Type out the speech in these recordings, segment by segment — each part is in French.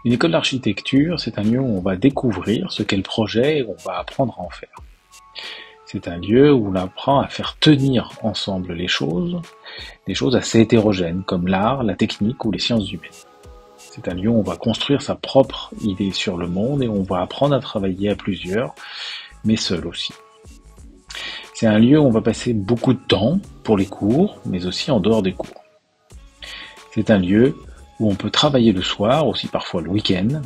Une école d'architecture, c'est un lieu où on va découvrir ce qu'est le projet et où on va apprendre à en faire. C'est un lieu où on apprend à faire tenir ensemble les choses, des choses assez hétérogènes comme l'art, la technique ou les sciences humaines. C'est un lieu où on va construire sa propre idée sur le monde et où on va apprendre à travailler à plusieurs, mais seul aussi. C'est un lieu où on va passer beaucoup de temps pour les cours, mais aussi en dehors des cours. C'est un lieu où on peut travailler le soir, aussi parfois le week-end,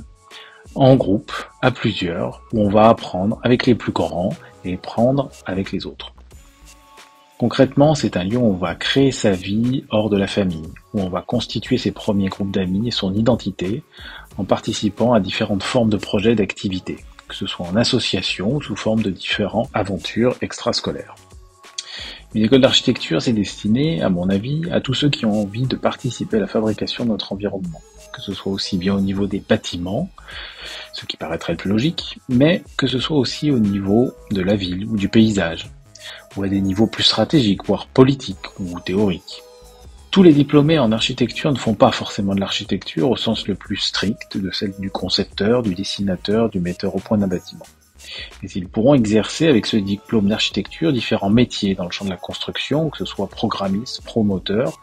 en groupe, à plusieurs, où on va apprendre avec les plus grands et prendre avec les autres. Concrètement, c'est un lieu où on va créer sa vie hors de la famille, où on va constituer ses premiers groupes d'amis et son identité en participant à différentes formes de projets d'activités, que ce soit en association ou sous forme de différentes aventures extrascolaires. Une école d'architecture, c'est destiné, à mon avis, à tous ceux qui ont envie de participer à la fabrication de notre environnement, que ce soit aussi bien au niveau des bâtiments, ce qui paraîtrait le plus logique, mais que ce soit aussi au niveau de la ville ou du paysage, ou à des niveaux plus stratégiques, voire politiques ou théoriques. Tous les diplômés en architecture ne font pas forcément de l'architecture au sens le plus strict de celle du concepteur, du dessinateur, du metteur au point d'un bâtiment. Mais ils pourront exercer avec ce diplôme d'architecture différents métiers dans le champ de la construction, que ce soit programmiste, promoteur.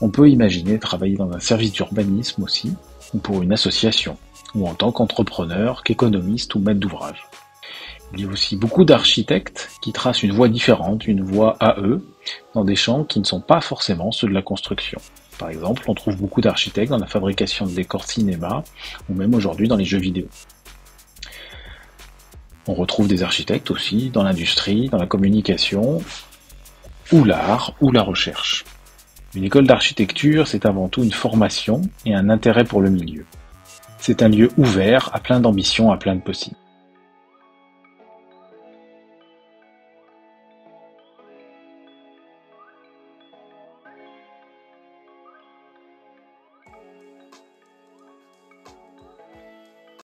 On peut imaginer travailler dans un service d'urbanisme aussi, ou pour une association, ou en tant qu'entrepreneur, qu'économiste ou maître d'ouvrage. Il y a aussi beaucoup d'architectes qui tracent une voie différente, une voie à eux, dans des champs qui ne sont pas forcément ceux de la construction. Par exemple, on trouve beaucoup d'architectes dans la fabrication de décors cinéma, ou même aujourd'hui dans les jeux vidéo. On retrouve des architectes aussi dans l'industrie, dans la communication, ou l'art, ou la recherche. Une école d'architecture, c'est avant tout une formation et un intérêt pour le milieu. C'est un lieu ouvert à plein d'ambitions, à plein de possibles.